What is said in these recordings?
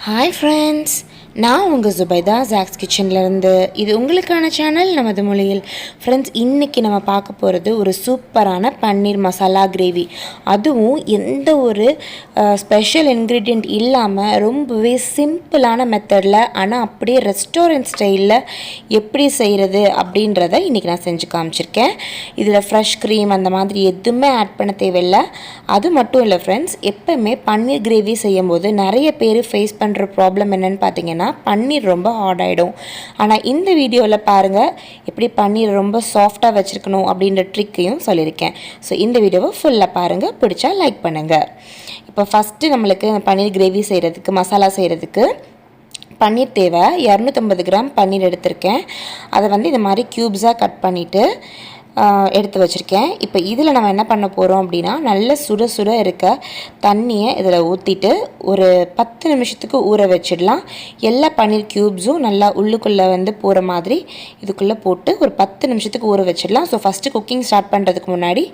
Hi friends, நான் உங்கள் Zubaida Jacks கிச்சன்லேருந்து. இது உங்களுக்கான சேனல் நமது மொழியில். ஃப்ரெண்ட்ஸ், இன்றைக்கி நம்ம பார்க்க போகிறது ஒரு சூப்பரான பன்னீர் மசாலா கிரேவி. அதுவும் எந்த ஒரு ஸ்பெஷல் இன்க்ரீடியண்ட் இல்லாமல் ரொம்பவே சிம்பிளான மெத்தடில், ஆனால் அப்படியே ரெஸ்டாரண்ட் ஸ்டைலில் எப்படி செய்கிறது அப்படின்றத இன்றைக்கி நான் செஞ்சு காமிச்சிருக்கேன். இதில் ஃப்ரெஷ் க்ரீம் அந்த மாதிரி எதுவுமே ஆட் பண்ண தேவையில்லை. அது மட்டும் இல்லை ஃப்ரெண்ட்ஸ், எப்போவுமே பன்னீர் கிரேவி செய்யும்போது நிறைய பேர் ஃபேஸ் பண்ணுற ப்ராப்ளம் என்னென்னு பார்த்தீங்கன்னா, பன்னீர் ரொம்ப ஹார்ட் ஆகிடும். ஆனால் இந்த வீடியோவில் பாருங்கள் எப்படி பன்னீர் ரொம்ப சாஃப்டாக வச்சுருக்கணும் அப்படின்ற ட்ரிக்கையும் சொல்லியிருக்கேன். ஸோ இந்த வீடியோவை ஃபுல்லாக பாருங்கள், பிடிச்சா லைக் பண்ணுங்கள். இப்போ ஃபஸ்ட்டு நம்மளுக்கு பன்னீர் கிரேவி செய்கிறதுக்கு, மசாலா செய்கிறதுக்கு பன்னீர் தேவை. 250 கிராம் பன்னீர் எடுத்திருக்கேன். அதை இந்த மாதிரி க்யூப்ஸாக கட் பண்ணிவிட்டு எடுத்து வச்சுருக்கேன். இப்போ இதில் நம்ம என்ன பண்ண போகிறோம் அப்படின்னா, நல்ல சுட சுட இருக்க தண்ணியை இதில் ஊற்றிட்டு ஒரு 10 நிமிஷத்துக்கு ஊற வச்சிடலாம். எல்லா பன்னீர் க்யூப்ஸும் நல்லா உள்ளுக்குள்ளே போகிற மாதிரி இதுக்குள்ளே போட்டு ஒரு 10 நிமிஷத்துக்கு ஊற வச்சிடலாம். ஸோ ஃபஸ்ட்டு குக்கிங் ஸ்டார்ட் பண்ணுறதுக்கு முன்னாடி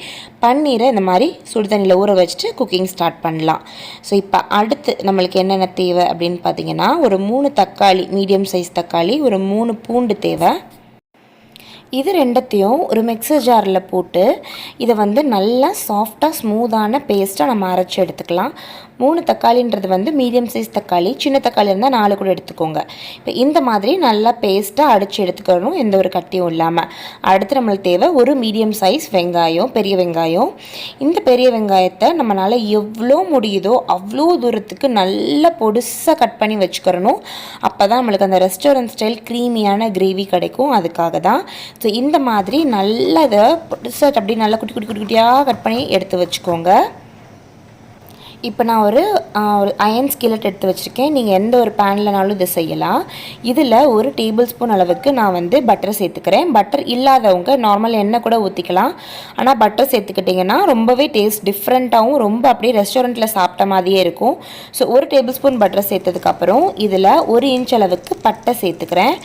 பன்னீரை இந்த மாதிரி சுடு தண்ணியில் ஊற வச்சுட்டு குக்கிங் ஸ்டார்ட் பண்ணலாம். ஸோ இப்போ அடுத்து நம்மளுக்கு என்னென்ன தேவை அப்படின்னு பார்த்தீங்கன்னா, ஒரு 3 தக்காளி, மீடியம் சைஸ் தக்காளி, ஒரு 3 பூண்டு தேவை. இது ரெண்டத்தையும் ஒரு மிக்சர் ஜாரில் போட்டு இதை நல்லா சாஃப்டாக ஸ்மூத்தான பேஸ்ட்டாக நம்ம அரைச்சி எடுத்துக்கலாம். 3 தக்காளின்றது மீடியம் சைஸ் தக்காளி, சின்ன தக்காளி இருந்தால் 4 கூட எடுத்துக்கோங்க. இப்போ இந்த மாதிரி நல்லா பேஸ்ட்டாக அடித்து எடுத்துக்கணும், எந்த ஒரு கட்டியும் இல்லாமல். அடுத்து நம்மளுக்கு தேவை ஒரு மீடியம் சைஸ் வெங்காயம், பெரிய வெங்காயம். இந்த பெரிய வெங்காயத்தை நம்மளால் எவ்வளோ முடியுதோ அவ்வளோ தூரத்துக்கு நல்லா பொடுசாக கட் பண்ணி வச்சுக்கிறணும். அப்போ தான் நம்மளுக்கு அந்த ரெஸ்டாரண்ட் ஸ்டைல் க்ரீமியான கிரேவி கிடைக்கும். அதுக்காக தான். ஸோ இந்த மாதிரி நல்லா இதை பொடுசாக அப்படி நல்லா குட்டி குட்டி குட்டி குட்டியாக கட் பண்ணி எடுத்து வச்சுக்கோங்க. இப்போ நான் ஒரு அயன் ஸ்கில்லெட் எடுத்து வச்சுருக்கேன். நீங்கள் எந்த ஒரு பேன்லனாலும் இதை செய்யலாம். இதில் ஒரு டேபிள் ஸ்பூன் அளவுக்கு நான் பட்டர் சேர்த்துக்கிறேன். பட்டர் இல்லாதவங்க நார்மல் எண்ணெய் கூட ஊற்றிக்கலாம். ஆனால் பட்டர் சேர்த்துக்கிட்டிங்கன்னா ரொம்பவே டேஸ்ட் டிஃப்ரெண்ட்டாகவும் ரொம்ப அப்படியே ரெஸ்டாரண்ட்டில் சாப்பிட்ட மாதிரியே இருக்கும். ஸோ ஒரு டேபிள் ஸ்பூன் பட்டர் சேர்த்ததுக்கப்புறம் இதில் 1 இன்ச் அளவுக்கு பட்டை சேர்த்துக்கிறேன்.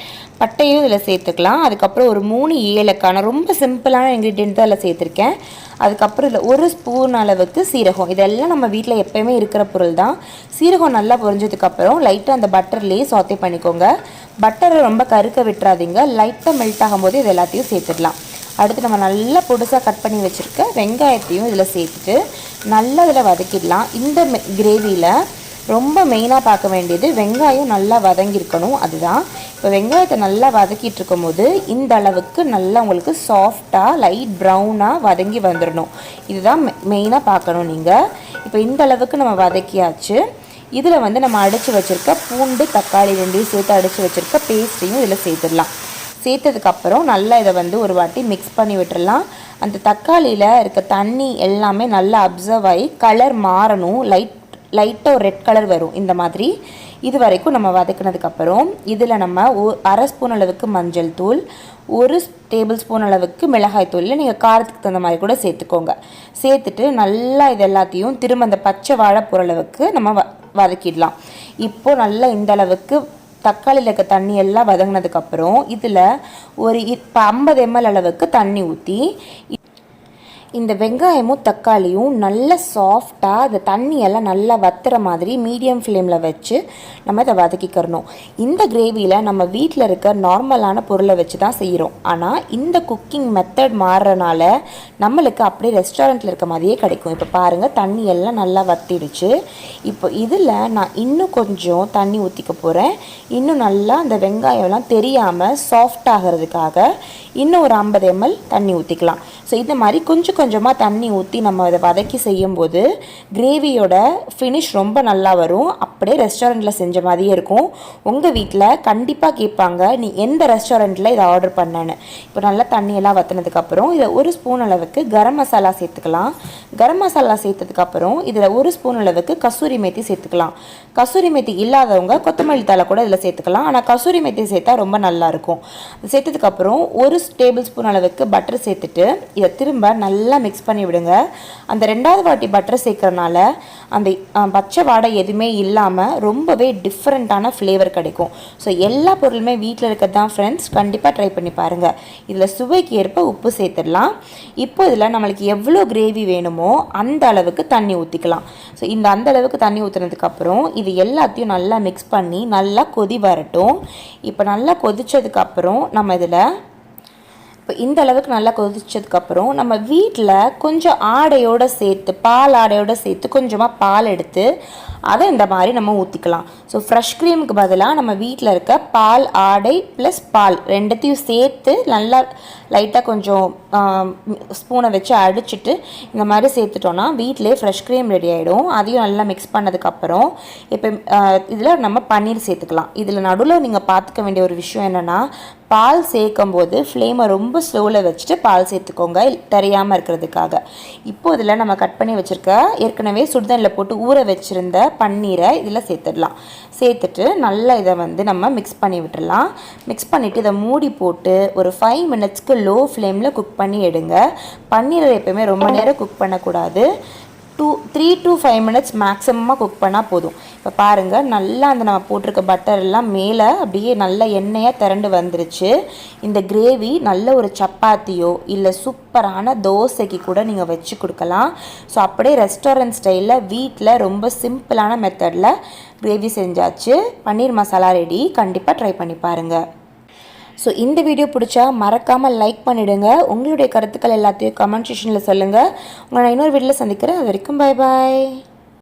பட்டையும் இதில் சேர்த்துக்கலாம். அதுக்கப்புறம் ஒரு 3 ஏலக்காய், ரொம்ப சிம்பிளான இன்க்ரீடியன்ட் தான் அதில் சேர்த்துருக்கேன். அதுக்கப்புறம் இதில் 1 ஸ்பூன் அளவுக்கு சீரகம். இதெல்லாம் நம்ம வீட்டில் எப்போயுமே இருக்கிற பொருள் தான். சீரகம் நல்லா பொரிஞ்சதுக்கப்புறம் லைட்டாக அந்த பட்டர்லேயே சாத்தே பண்ணிக்கோங்க. பட்டரை ரொம்ப கருக்க விட்டுறாதீங்க. லைட்டாக மெல்ட் ஆகும்போது இது எல்லாத்தையும் சேர்த்துடலாம். அடுத்து நம்ம நல்லா பொடுசாக கட் பண்ணி வச்சுருக்க வெங்காயத்தையும் இதில் சேர்த்துட்டு நல்லா இதில் வதக்கிடலாம். இந்த கிரேவியில் ரொம்ப மெயினாக பார்க்க வேண்டியது வெங்காயம் நல்லா வதங்கியிருக்கணும். அதுதான். இப்போ வெங்காயத்தை நல்லா வதக்கிட்டு இருக்கும் போது இந்த அளவுக்கு நல்லா உங்களுக்கு சாஃப்டாக லைட் ப்ரௌனாக வதங்கி வந்துடணும். இதுதான் மெயினாக பார்க்கணும் நீங்கள். இப்போ இந்த அளவுக்கு நம்ம வதக்கியாச்சு. இதில் நம்ம அடித்து வச்சுருக்க பூண்டு, தக்காளி ரெண்டையும் சேர்த்து அடித்து வச்சுருக்க பேஸ்ட்டையும் இதில் சேர்த்துடலாம். சேர்த்ததுக்கப்புறம் நல்லா இதை ஒரு வாட்டி மிக்ஸ் பண்ணி விட்டுடலாம். அந்த தக்காளியில் இருக்க தண்ணி எல்லாமே நல்லா அப்சர்வ் ஆகி கலர் மாறணும். லைட்டாக ஒரு ரெட் கலர் வரும். இந்த மாதிரி இது வரைக்கும் நம்ம வதக்கினதுக்கப்புறம் இதில் நம்ம 1/2 ஸ்பூன் அளவுக்கு மஞ்சள் தூள், 1 டேபிள் ஸ்பூன் அளவுக்கு மிளகாய் தூள், நீங்கள் காரத்துக்கு தகுந்த மாதிரி கூட சேர்த்துக்கோங்க. சேர்த்துட்டு நல்லா இது எல்லாத்தையும் திரும்ப அந்த பச்சை வாழை போகிற அளவுக்கு நம்ம வதக்கிடலாம். இப்போது நல்லா இந்த அளவுக்கு தக்காளியில் இருக்க தண்ணி எல்லாம் வதங்கினதுக்கப்புறம் இதில் ஒரு 50 ml அளவுக்கு தண்ணி ஊற்றி இந்த வெங்காயமும் தக்காளியும் நல்லா சாஃப்டாக இந்த தண்ணியெல்லாம் நல்லா வத்துற மாதிரி மீடியம் ஃப்ளேமில் வச்சு நம்ம இதை வதக்கிக்கிறணும். இந்த கிரேவியில் நம்ம வீட்டில் இருக்க நார்மலான பொருளை வச்சு தான் செய்கிறோம். ஆனால் இந்த குக்கிங் மெத்தட் மாறுறனால நம்மளுக்கு அப்படியே ரெஸ்டாரண்ட்டில் இருக்க மாதிரியே கிடைக்கும். இப்போ பாருங்கள், தண்ணி எல்லாம் நல்லா வத்திடுச்சு. இப்போ இதில் நான் இன்னும் கொஞ்சம் தண்ணி ஊற்றிக்க போகிறேன். இன்னும் நல்லா அந்த வெங்காயம்லாம் தெரியாமல் சாஃப்ட் ஆகிறதுக்காக இன்னும் ஒரு 50 ml தண்ணி ஊற்றிக்கலாம். ஸோ இந்த மாதிரி கொஞ்சம் கொஞ்சமாக தண்ணி ஊற்றி நம்ம அதை வதக்கி செய்யும்போது கிரேவியோட ஃபினிஷ் ரொம்ப நல்லா வரும். அப்படியே ரெஸ்டாரண்ட்டில் செஞ்ச மாதிரியே இருக்கும். உங்கள் வீட்டில் கண்டிப்பாக கேட்பாங்க, நீ எந்த ரெஸ்டாரண்ட்டில் இதை ஆர்டர் பண்ணேன்னு. இப்போ நல்லா தண்ணியெல்லாம் வற்றினதுக்கப்புறம் இதில் 1 ஸ்பூன் அளவுக்கு கரம் மசாலா சேர்த்துக்கலாம். கரம் மசாலா சேர்த்ததுக்கப்புறம் இதில் 1 ஸ்பூன் அளவுக்கு கசூரி மேத்தி சேர்த்துக்கலாம். கசூரி மேத்தி இல்லாதவங்க கொத்தமல்லி தழை கூட இதில் சேர்த்துக்கலாம். ஆனால் கசூரி மேத்தி சேர்த்தா ரொம்ப நல்லாயிருக்கும். சேர்த்ததுக்கப்புறம் 1 டேபிள் ஸ்பூன் அளவுக்கு பட்டர் சேர்த்துட்டு இதை திரும்ப நல்லா மிக்ஸ் பண்ணி விடுங்க. அந்த 2வது வாட்டி பட்டர் சேர்க்கறனால அந்த பச்சை வாடை எதுவுமே இல்லாமல் இல்லாமல் ரொம்பவே டிஃப்ரெண்ட்டான ஃப்ளேவர் கிடைக்கும். ஸோ எல்லா பொருளுமே வீட்டில் இருக்கிறது தான் ஃப்ரெண்ட்ஸ், கண்டிப்பாக ட்ரை பண்ணி பாருங்கள். இதில் சுவைக்கு ஏற்ப உப்பு சேர்த்துடலாம். இப்போ இதில் நம்மளுக்கு எவ்வளோ கிரேவி வேணுமோ அந்த அளவுக்கு தண்ணி ஊற்றிக்கலாம். ஸோ அந்த அளவுக்கு தண்ணி ஊற்றுனதுக்கப்புறம் இது எல்லாத்தையும் நல்லா மிக்ஸ் பண்ணி நல்லா கொதி வரட்டும். இப்போ நல்லா கொதித்ததுக்கப்புறம் நம்ம இதில் இப்போ இந்த அளவுக்கு நல்லா கொதிச்சதுக்கப்புறம் நம்ம வீட்டில் கொஞ்சம் ஆடையோடு சேர்த்து பால் ஆடையோடு சேர்த்து கொஞ்சமாக பால் எடுத்து அதை இந்த மாதிரி நம்ம ஊற்றிக்கலாம். ஸோ ஃப்ரெஷ் க்ரீமுக்கு பதிலாக நம்ம வீட்டில் இருக்க பால் ஆடை ப்ளஸ் பால் ரெண்டுத்தையும் சேர்த்து நல்லா லைட்டாக கொஞ்சம் ஸ்பூனை வச்சு அடிச்சுட்டு இந்த மாதிரி சேர்த்துட்டோன்னா வீட்டிலே ஃப்ரெஷ் க்ரீம் ரெடி ஆகிடும். அதையும் நல்லா மிக்ஸ் பண்ணதுக்கப்புறம் இப்போ இதில் நம்ம பன்னீர் சேர்த்துக்கலாம். இதில் நடுவில் நீங்கள் பார்த்துக்க வேண்டிய ஒரு விஷயம் என்னென்னா, பால் சேர்க்கும் போது ஃப்ளேமை ரொம்ப ஸ்லோவில் வச்சுட்டு பால் சேர்த்துக்கோங்க, தெரியாமல் இருக்கிறதுக்காக. இப்போ இதில் நம்ம கட் பண்ணி வச்சுருக்க ஏற்கனவே சுடுதண்ணில் போட்டு ஊற வச்சுருந்த பன்னீரை இதில் சேர்த்துடலாம். சேர்த்துட்டு நல்லா இதை நம்ம மிக்ஸ் பண்ணி விட்டுடலாம். மிக்ஸ் பண்ணிவிட்டு இதை மூடி போட்டு ஒரு 5 மினிட்ஸ்க்கு லோ ஃப்ளேமில் குக் பண்ணி எடுங்க. பன்னீரை எப்போயுமே ரொம்ப நேரம் குக் பண்ணக்கூடாது. 3 to 5 மினிட்ஸ் மேக்ஸிமமாக குக் பண்ணால் போதும். இப்போ பாருங்கள், நல்லா நம்ம போட்டிருக்க பட்டர் எல்லாம் மேலே அப்படியே நல்ல எண்ணெயாக திரண்டு வந்துருச்சு. இந்த கிரேவி நல்ல ஒரு சப்பாத்தியோ இல்லை சூப்பரான தோசைக்கு கூட நீங்கள் வச்சு கொடுக்கலாம். ஸோ அப்படியே ரெஸ்டாரண்ட் ஸ்டைலில் வீட்டில் ரொம்ப சிம்பிளான மெத்தடில் கிரேவி செஞ்சாச்சு. பன்னீர் மசாலா ரெடி. கண்டிப்பாக ட்ரை பண்ணி பாருங்கள். ஸோ இந்த வீடியோ பிடிச்சா மறக்காமல் லைக் பண்ணிவிடுங்க. உங்களுடைய கருத்துக்கள் எல்லாத்தையும் கமெண்ட் செக்ஷனில் சொல்லுங்கள். உங்களை நான் இன்னொரு வீடியோவில் சந்திக்கிறேன். அது வரைக்கும் பாய் பாய்.